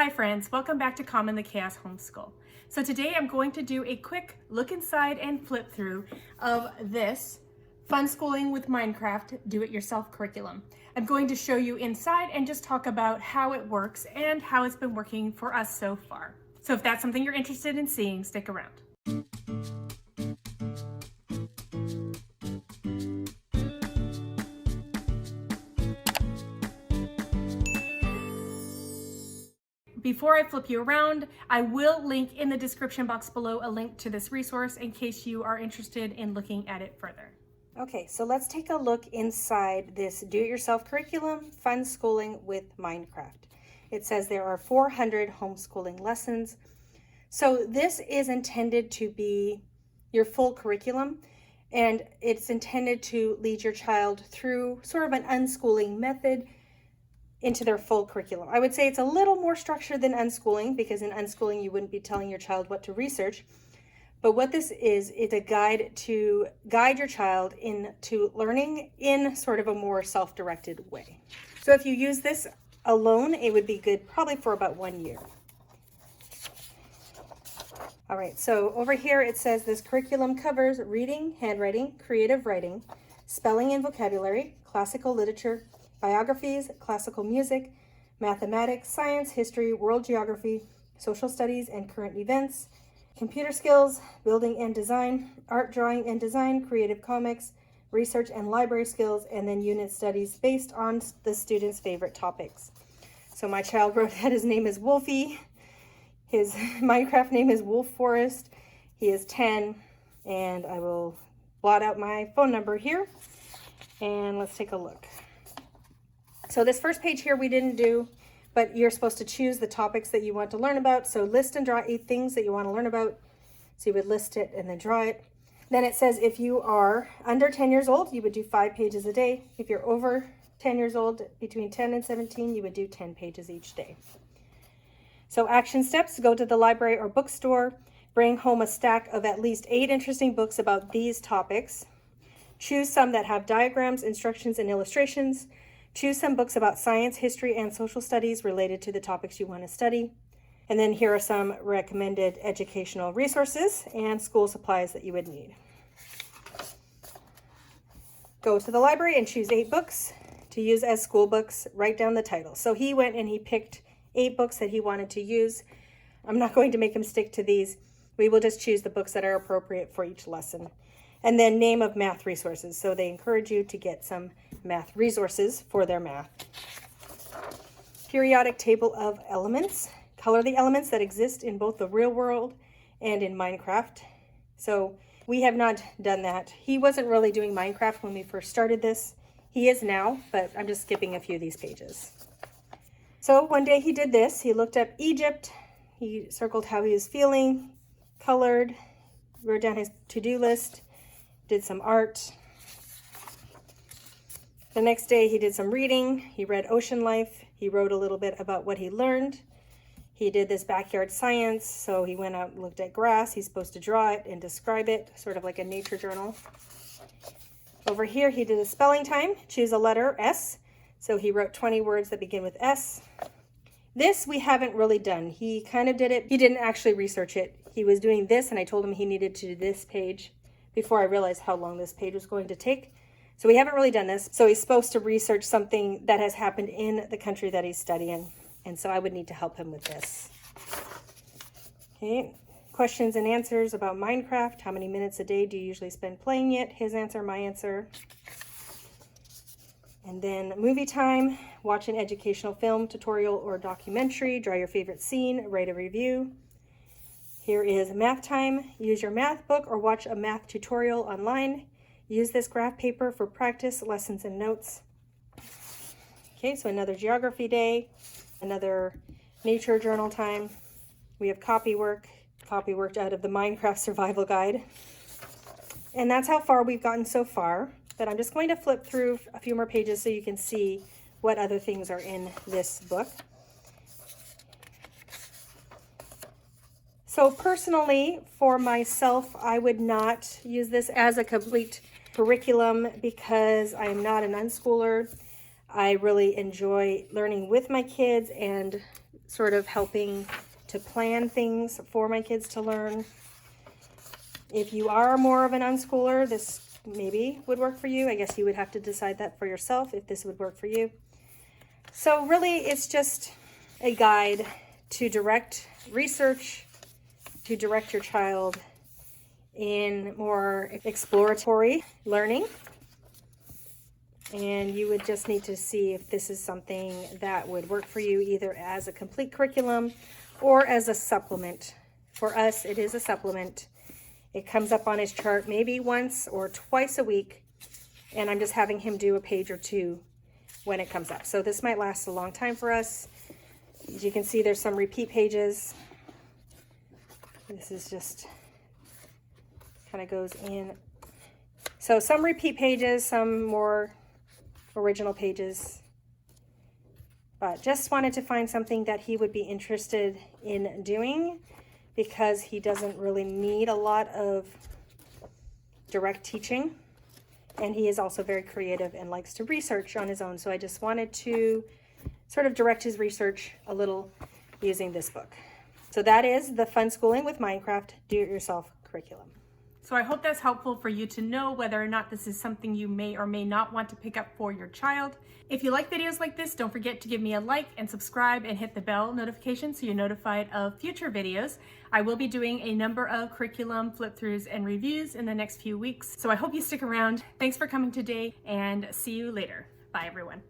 Hi friends, welcome back to Calm in the Chaos Homeschool. So today I'm going to do a quick look inside and flip through of this Fun Schooling with Minecraft do-it-yourself curriculum. I'm going to show you inside and just talk about how it works and how it's been working for us so far. So if that's something you're interested in seeing, stick around. Before I flip you around, I will link in the description box below a link to this resource in case you are interested in looking at it further. Okay, so let's take a look inside this do-it-yourself curriculum, Fun Schooling with Minecraft. It says there are 400 homeschooling lessons. So this is intended to be your full curriculum, and it's intended to lead your child through sort of an unschooling method into their full curriculum. I would say it's a little more structured than unschooling, because in unschooling you wouldn't be telling your child what to research. But what this is a guide to guide your child into learning in sort of a more self-directed way. So if you use this alone, it would be good probably for about 1 year. All right, so over here it says this curriculum covers reading, handwriting, creative writing, spelling and vocabulary, classical literature, biographies, classical music, mathematics, science, history, world geography, social studies and current events, computer skills, building and design, art, drawing and design, creative comics, research and library skills, and then unit studies based on the student's favorite topics. So my child wrote that his name is Wolfie. His Minecraft name is Wolf Forest. He is 10, and I will blot out my phone number here, and let's take a look. So this first page here we didn't do, but you're supposed to choose the topics that you want to learn about. So list and draw 8 things that you want to learn about. So you would list it and then draw it. Then it says if you are under 10 years old, you would do 5 pages a day. If you're over 10 years old, between 10 and 17, you would do 10 pages each day. So action steps: go to the library or bookstore, bring home a stack of at least 8 interesting books about these topics. Choose some that have diagrams, instructions, and illustrations. Choose some books about science, history, and social studies related to the topics you want to study. And then here are some recommended educational resources and school supplies that you would need. Go to the library and choose 8 books to use as school books. Write down the title. So he went and he picked 8 books that he wanted to use. I'm not going to make him stick to these. We will just choose the books that are appropriate for each lesson. And then name of math resources. So they encourage you to get some math resources for their math. Periodic table of elements. Color the elements that exist in both the real world and in Minecraft. So we have not done that. He wasn't really doing Minecraft when we first started this. He is now, but I'm just skipping a few of these pages. So one day he did this. He looked up Egypt. He circled how he was feeling, colored, wrote down his to-do list, did some art. The next day he did some reading. He read Ocean Life. He wrote a little bit about what he learned. He did this backyard science. So he went out and looked at grass. He's supposed to draw it and describe it, sort of like a nature journal. Over here he did a spelling time. Choose a letter, S. So he wrote 20 words that begin with S. This we haven't really done. He kind of did it. He didn't actually research it. He was doing this, and I told him he needed to do this page before I realized how long this page was going to take. So we haven't really done this. So he's supposed to research something that has happened in the country that he's studying. And so I would need to help him with this. Okay, questions and answers about Minecraft. How many minutes a day do you usually spend playing it? His answer, my answer. And then movie time. Watch an educational film, tutorial, or documentary. Draw your favorite scene. Write a review. Here is math time. Use your math book or watch a math tutorial online. Use this graph paper for practice, lessons, and notes. Okay, so another geography day, another nature journal time. We have copy work worked out of the Minecraft survival guide. And that's how far we've gotten so far. But I'm just going to flip through a few more pages so you can see what other things are in this book. So personally, for myself, I would not use this as a complete curriculum because I am not an unschooler. I really enjoy learning with my kids and sort of helping to plan things for my kids to learn. If you are more of an unschooler, this maybe would work for you. I guess you would have to decide that for yourself if this would work for you. So really, it's just a guide to direct research, to direct your child in more exploratory learning. And you would just need to see if this is something that would work for you, either as a complete curriculum or as a supplement. For us, it is a supplement. It comes up on his chart maybe once or twice a week, and I'm just having him do a page or two when it comes up. So this might last a long time for us. As you can see, there's some repeat pages. This is just kind of goes in. So some repeat pages, some more original pages. But just wanted to find something that he would be interested in doing, because he doesn't really need a lot of direct teaching. And he is also very creative and likes to research on his own. So I just wanted to sort of direct his research a little using this book. So that is the Fun Schooling with Minecraft Do-It-Yourself curriculum. So I hope that's helpful for you to know whether or not this is something you may or may not want to pick up for your child. If you like videos like this, don't forget to give me a like and subscribe and hit the bell notification so you're notified of future videos. I will be doing a number of curriculum flip-throughs and reviews in the next few weeks, so I hope you stick around. Thanks for coming today, and see you later. Bye, everyone.